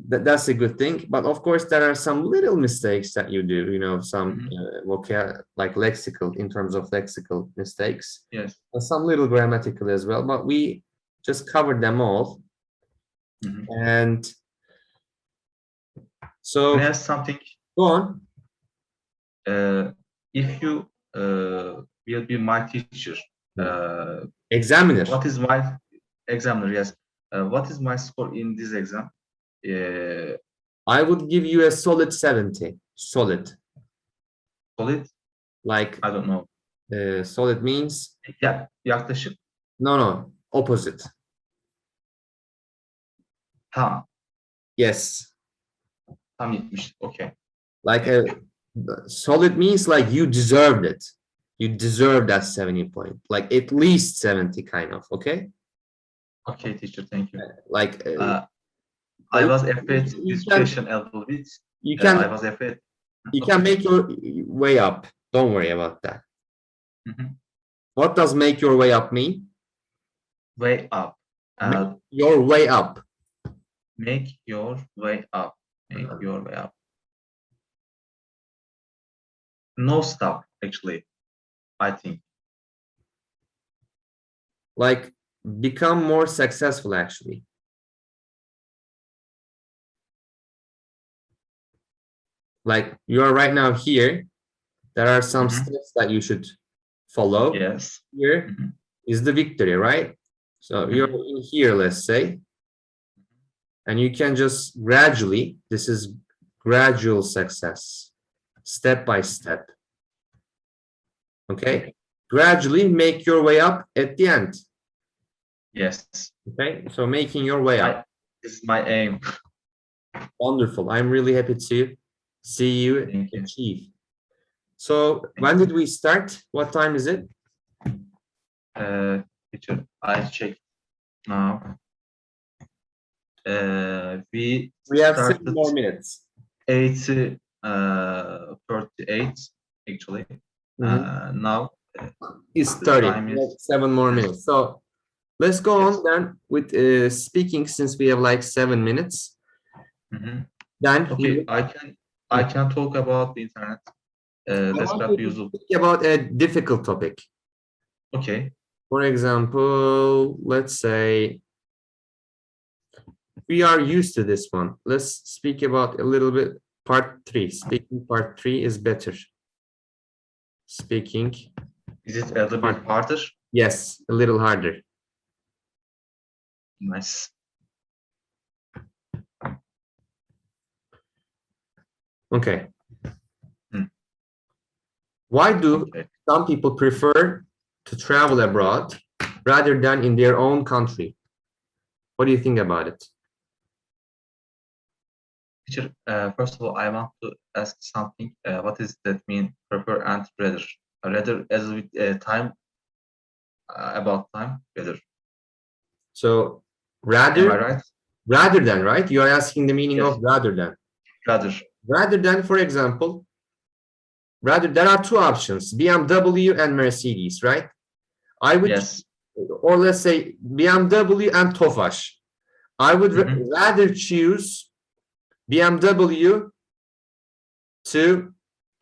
that's a good thing. But of course, there are some little mistakes that you do, you know, some Mhm. like lexical, in terms of lexical mistakes, Yes. and some little grammatical as well. But we just covered them all. Mhm. And Can I so ask something? go on. Uh, if you will be my teacher, Examiner. what is my examiner? Yes. What is my score in this exam? I would give you a solid 70. Solid. Solid? Like I don't know. solid means Ya, yaklaşık no, opposite. tam. Yes. Tam 70. Okay. Like a solid means like you deserved it. You deserve that 70 point. Like at least 70 kind of, okay? Okay, teacher. Thank you. Like I but was afraid you this can question a little bit. you I can was afraid. you can Okay. make your way up. Don't worry about that. Mhm. What does make your way up mean? Way up. Make Uh, your way up. make your way up. Make your way up. No stop, actually, I think. Like become more successful actually. Like you are right now here. There are some Mhm. steps that you should follow. Yes. Here Mhm. is the victory, right? So you're Mhm. in here, let's say, and you can just gradually, this is gradual success, step by step. Okay? Gradually make your way up at the end. Yes. Okay? So making your way up. This is my aim. Wonderful. I'm really happy to see you Thank you. achieve. So Thank when you. did we start? What time is it? Teacher, I check now. We We have 7 started more minutes. 8:38 actually. Mhm. Now It's the 30. time We have is 7 more yes, minutes. So let's go yes. on then with speaking since we have like 7 minutes. Mhm. Then we Okay, will, I can talk about the internet. I That's want what you we to use. speak about a difficult topic. Okay. For example, let's say we are used to this one. Let's speak about a little bit part 3. Speaking part 3 is better. Speaking, Is it a little bit harder? yes, a little harder. Nice. Okay. Hmm. Why do Okay. some people prefer to travel abroad rather than in their own country? What do you think about it? Teacher, first of all, I want to ask something. What does that mean? Prefer and rather. Rather as with time about time better. So Am I right? rather than, right? You are asking the meaning Yes. of rather than. Rather. Rather than, for example, there are two options, BMW and Mercedes, right? I would, Yes. or let's say BMW and Tofaş. I would Mhm. rather choose BMW to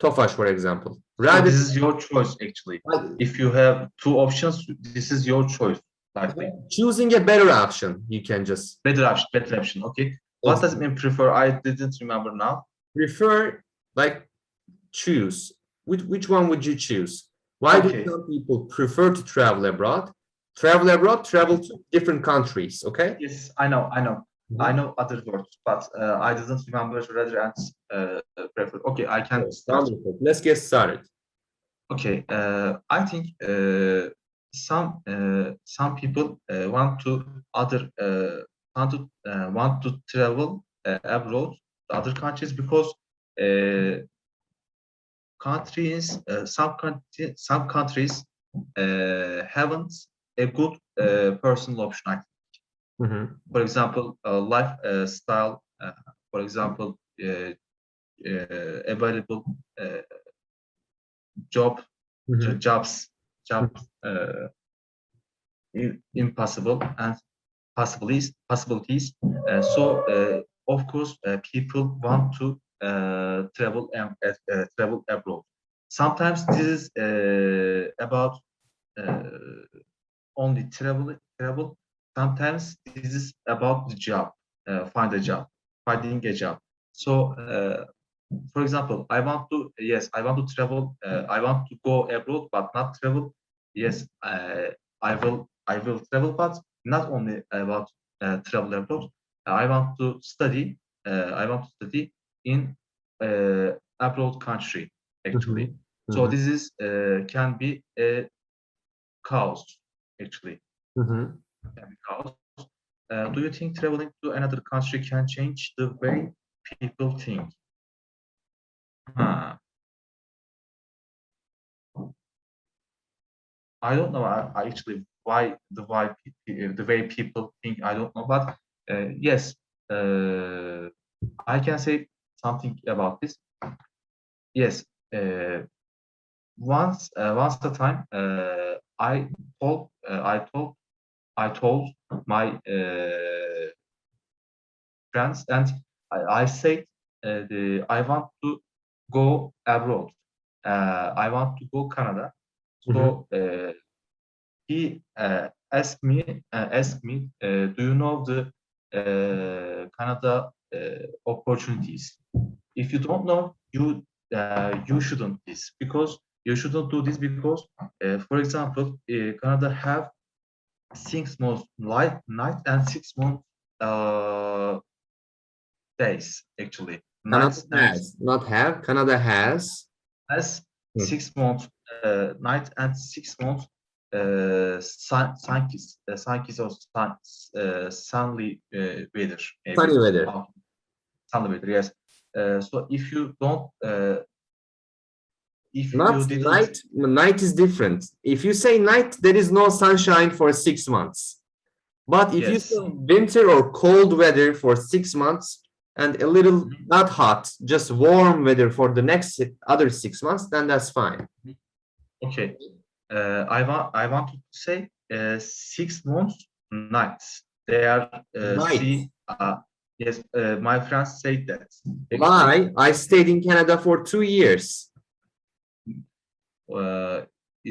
Tofaş, for example. So Rather, this is your choice actually. If you have two options, this is your choice. Likely. choosing a better option, you can just Better option. Better option. Okay. What does it mean prefer? I didn't remember now. prefer, like choose. Which one would you choose? Why do Okay. some people prefer to travel abroad? Travel abroad, travel to different countries, okay? Yes, I know. Mhm. I know other words, but I didn't remember rather and prefer. Okay, I can start. Wonderful. Let's get started. Okay, I think some people want to other want to travel abroad to other countries because some countries haven't a good personal option. I think. Mhm. For example, lifestyle. For example, available job Mhm. jobs impossible and possibilities. Of course, people want to travel abroad. Sometimes this is about only travel. Sometimes this is about the job, finding a job. So, for example, I want to travel. I want to go abroad, but not travel. Yes, I will travel, but not only about travel abroad. I want to study. I want to study in abroad country actually. Mhm. So Mhm. this is can be a cause actually. Mhm. Can be cause. Do you think traveling to another country can change the way people think? Huh. I don't know. I actually the way people think. I don't know, but yes, I can say something about this. Yes, once a time, told I told I told my friends, and I said I want to go abroad. I want to go Canada. Mhm. So he asked me, do you know the Canada opportunities? If you don't know, you shouldn't this because you shouldn't do this because, for example, Canada have 6 months night and 6 months days actually Canada nights and has, not have. Canada has. has Hmm. 6 months night and 6 months sunny weather maybe Sunny weather. sunny weather, yes. So if Not you didn't, night. Night is different. If you say night, there is no sunshine for 6 months. But if you say yes. winter or cold weather for 6 months and a little Mhm. not hot, just warm weather for the next other 6 months, then that's fine. Okay, I want to say 6 months nights they are Night. see yes, my friends say that actually. Why? I stayed in Canada for 2 years. uh,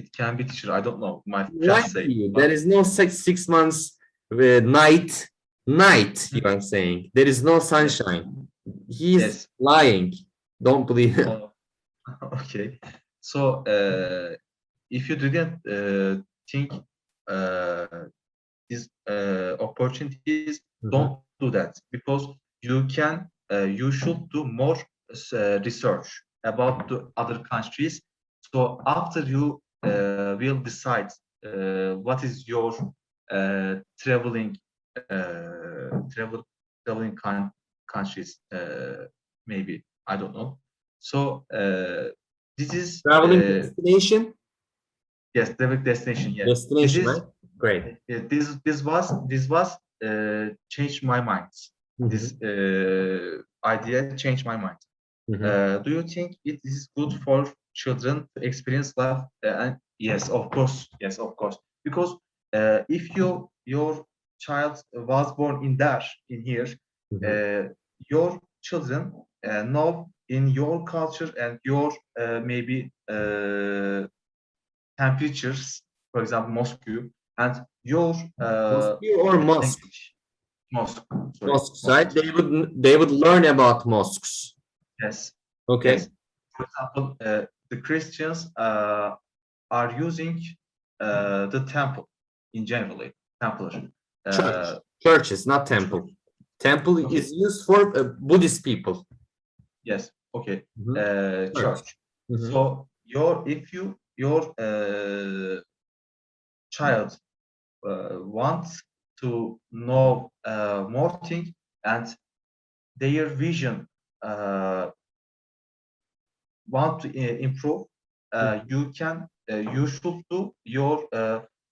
it can be teacher. I don't know. My Like friends say, you, but there is no 6 months night. Night, you are saying. There is no yes, sunshine. He's yes. lying. Don't believe him. Oh, okay. So if you didn't think uh, these opportunities, Mhm. don't do that because you should do more research about the other countries. So after you will decide what is your traveling traveling countries, maybe I don't know. So this is Traveling destination. Yes, direct destination. Yes. Destination, right? Great. This was changed my mind. Hı hı, This idea changed my mind. hı hı. Do you think it is good for children to experience life? And yes, of course. Yes, of course. Because if your child was born in here, Hı hı. your children know in your culture and your maybe temperatures, for example, Moscow, and your Mosque or mosque? language, Moscow. Sorry, Mosques, right? Moscow. They would learn about mosques. Yes, Okay. yes. For example, the Christians are using the temple in generally temple. Church. Uh, Churches, not church. temple. Temple Okay. is used for Buddhist people. Yes. Okay. Hı hı. Church. Church. Hı hı. So if your child wants to know more things and their vision want to improve, you should do your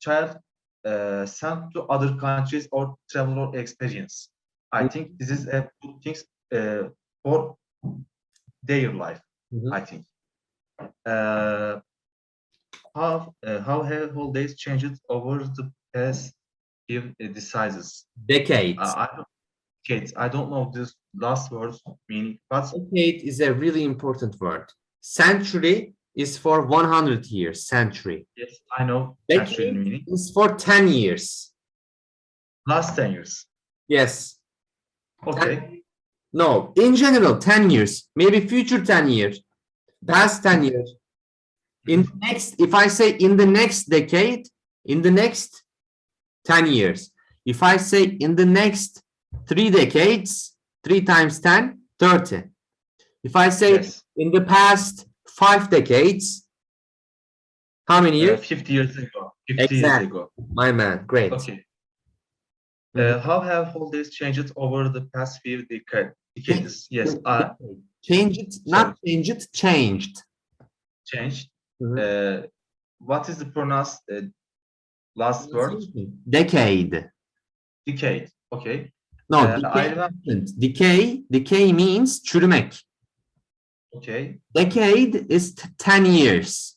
child send to other countries or travel or experience. I think this is a good thing for their life. Hı hı. I think. Uh, how have holidays changed over the past few decisions? Decades. I don't, kids, I don't know this last words meaning, but Decade is a really important word. Century is for 100 years, century. yes, I know century Decade meaning. is for 10 years. Last 10 years. Yes. Okay. No, in general, 10 years, maybe future 10 years, past 10 years. In the next, if I say in the next decade, in the next 10 years. If I say in the next 3 decades, 3 times 10, 30. If I say Yes. in the past 5 decades, how many years? 50 years ago. 50 years Exactly. ago. My man, great. Okay. Mhm. How have holidays changed over the past few decades? Yes. Change it, Sorry. not change it, changed. Changed. Mhm. What is the pronounced last word? Decade. Decade. Okay. No, I decay remember. different. Decay means çürümek. Okay. Decade is 10 years.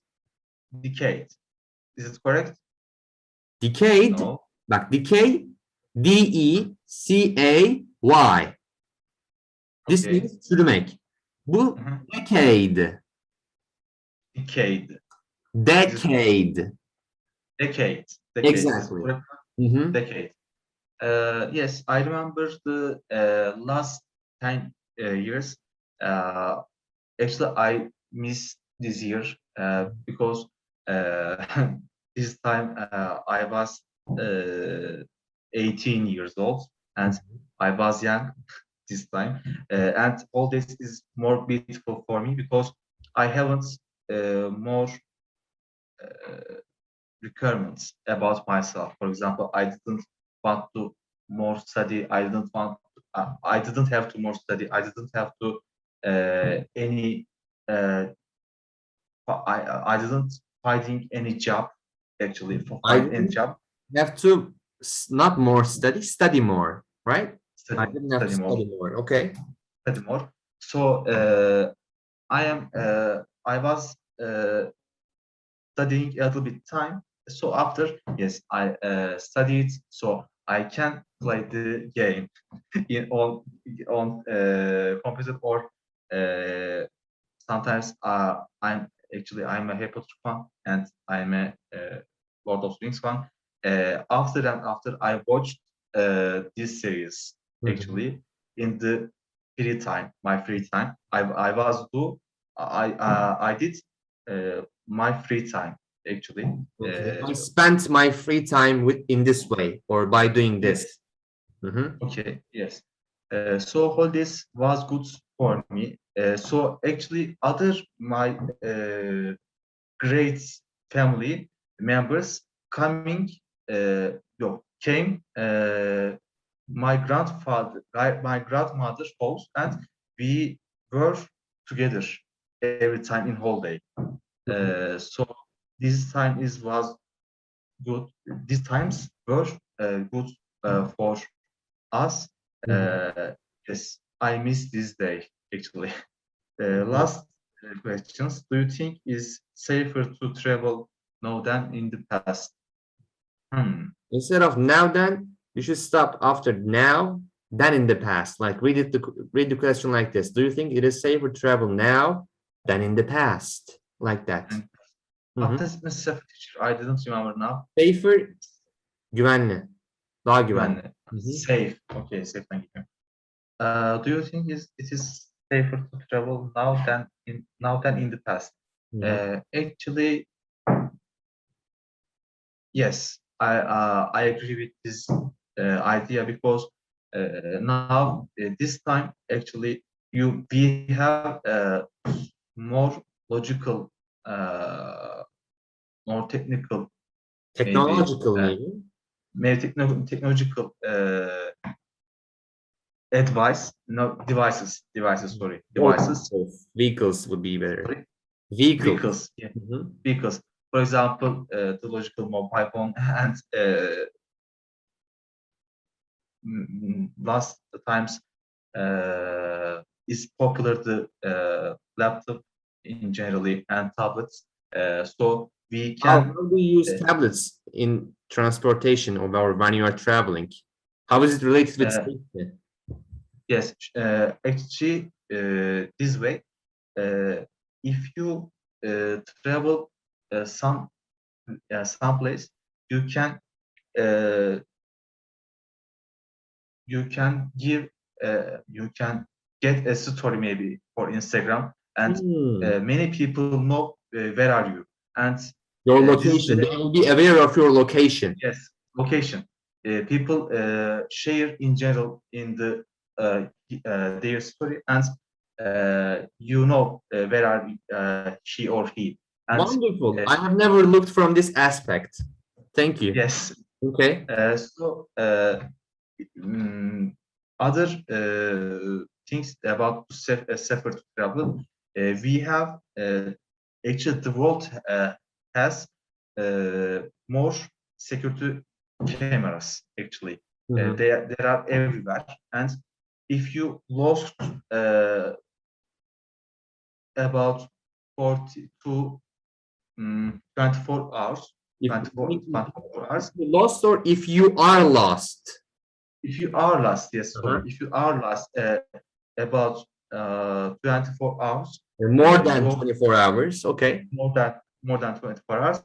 Decade. Is it correct? Decade, No. bak decay, Decay. This Okay. means çürümek. Bu Mhm. decade. Decade. Is it Decade. decade? Decade. Is it Exactly. correct? Mhm. Decade. Yes, I remember the last 10 years. Uh, Actually, I miss this year because this time I was 18 years old and I was young this time. And all this is more beautiful for me because I haven't more requirements about myself. For example, I didn't want to more study. I didn't have to more study. I didn't have to any. I didn't finding any job actually for I find any didn't job. have to not more study, study more, right? I Study didn't have to study more study more. Okay. study more. So I was studying a little bit time. So after yes, I studied so I can play the game in on computer or sometimes I'm a Harry Potter fan and I'm a Lord of the Rings fan. After I watched this series Hı hı. actually in the free time, my free time, I did my free time actually. Okay. I spent my free time with in this way or by doing Yes. this. Mhm. Okay. Yes. So holidays was good for me. So actually, other my great family members coming came my grandmother's house and we were together every time in holiday. Mhm. So this time was good. These times were good for us. Yes, I miss this day actually. Last questions. Do you think is safer to travel now than in the past? Instead of now then, you should stop after now than in the past. Like read the question like this. Do you think it is safer to travel now than in the past? Like that. And Hı what hı. does it mean, safer teacher? I didn't remember now. Safer, güvenli. Daha güvenli. Güvenli. Hı hı. Safe. Okay, safe. Thank you. Do you think it is safer to travel now than in the past? Hı hı. Actually, yes, I agree with this idea because now this time actually we have more logical, more technical, maybe Technological maybe. technological advice, no devices. Sorry, Or devices. vehicles would be better. Sorry, Vehicles. vehicles. Yeah, Hı hı. vehicles. For example, the logical mobile phone and last times is popular the laptop in generally and tablets. So we can How do you use uh, tablets in transportation or when you are traveling? How is it related with uh, safety? yes actually this way if you travel some place you can uh, you can get a story maybe for Instagram and Hmm. many people know where are you and Your this is location. the They will be aware of your location. yes location people share in general in the their story and where are she or he and Wonderful. uh, I have never looked from this aspect. Thank you. yes Okay. so mm, other things about separate travel we have actually the world has more security cameras actually Hı hı. there are everywhere and if you lost about 40 to 24 hours If 24 hours you lost or if you are lost. if you are lost yes sorry Uh-huh. if you are lost about 24 hours Or more than your 24 hours. Okay. more than 24 hours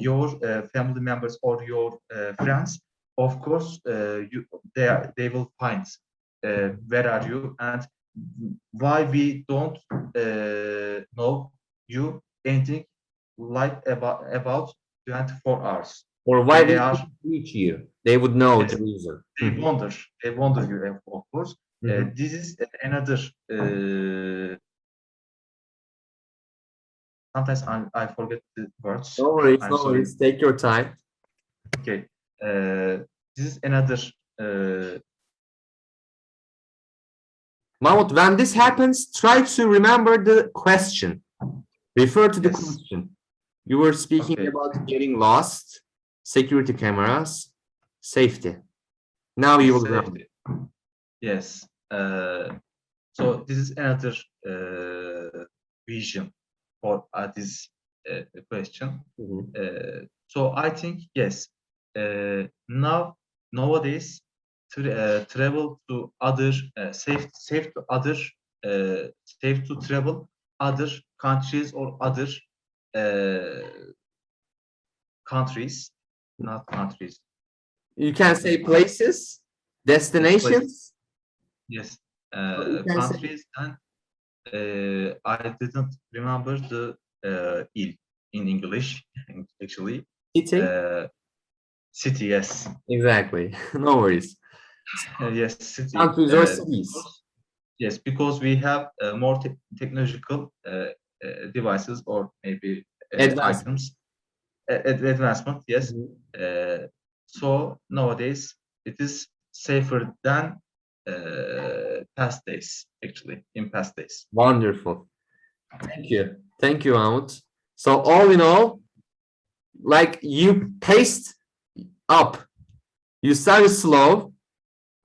your family members or your friends of course they will find where are you and why we don't know you anything like about 24 hours Or why they we are reach you. They would know the yes reason. they Mhm. wonder they wonder you of course Mhm. this is another sometimes I forget the words. No worries, I'm no sorry. worries. Take your time. Okay. This is another. Uh, Mahmut, when this happens, try to remember the question. Refer to the yes. question. You were speaking Okay. about getting lost, security cameras, safety. Now you will remember. Safety. Yes. So this is another vision for this question. Mhm. So I think yes. Nowadays, travel to other safe to other safe to travel other countries or other uh, countries, not countries. You can What say is places, yes, place? destinations. Yes, Or you can say countries, and I didn't remember the il in English actually. city. Uh, City, yes, Exactly. No worries. yes, city. Countries or cities. Yes, because we have more technological devices or maybe Advanced. items, advancement. Yes. Mhm. So nowadays it is safer than past days. Actually, in past days. Wonderful. Thank you. Thank you, Mahmut. So all in all, like you paced up. You started slow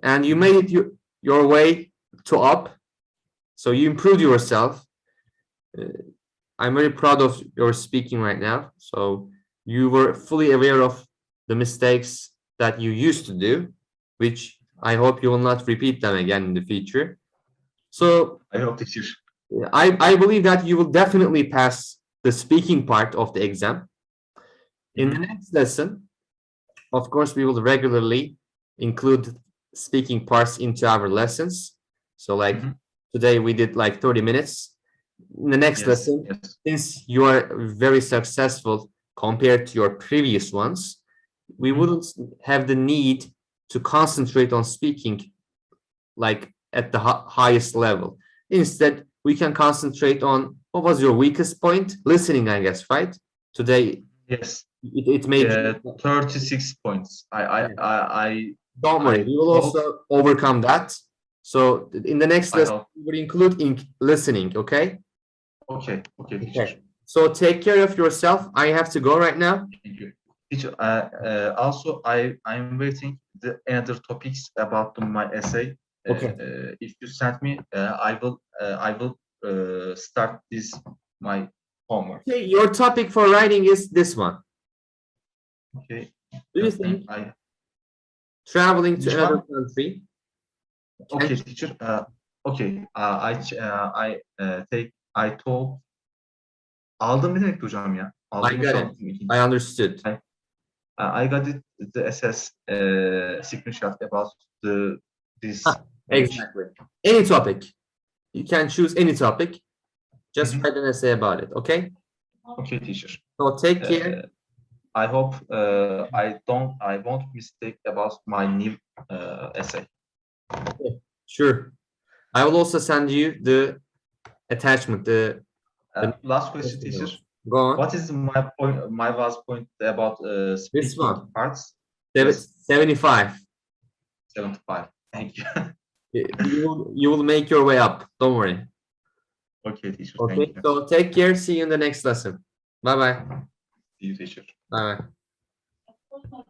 and you made it your way to up. So you improved yourself. I'm very proud of your speaking right now. So you were fully aware of the mistakes that you used to do, which I hope you will not repeat them again in the future. So I hope teacher. I believe that you will definitely pass the speaking part of the exam. In the next lesson, of course, we will regularly include speaking parts into our lessons. So like today we did like 30 minutes. In the next lesson, since you are very successful compared to your previous ones, we wouldn't have the need to concentrate on speaking like at the highest level. Instead, we can concentrate on what was your weakest point? Listening, I guess, right? Today, Yes. it made you 36 points. don't worry, we will also overcome that. So in the next lesson, we will include listening, okay? Okay, teacher. So take care of yourself. I have to go right now. Thank you. Teacher, also I'm waiting the other topics about my essay. Okay. If you send me, I will start this my homework. Okay, your topic for writing is this one. Okay. Do you think traveling to another country? Okay, teacher. Okay. I told. Aldım ne demek hocam ya? I got it. I understood. I got it. The SS screenshot about this. Exactly. Any topic. You can choose any topic. Just write an essay about it. Okay. Okay, teacher. So take care. I hope I won't mistake about my new essay. Okay. Sure. I will also send you the attachment. The last question, teacher. Go on. What is my point? My last point about speaking parts? 75. 75. Thank you. You will make your way up. Don't worry. Okay, teacher. Okay. Thank you. So take care. See you in the next lesson. Bye bye. See you, teacher. Bye bye.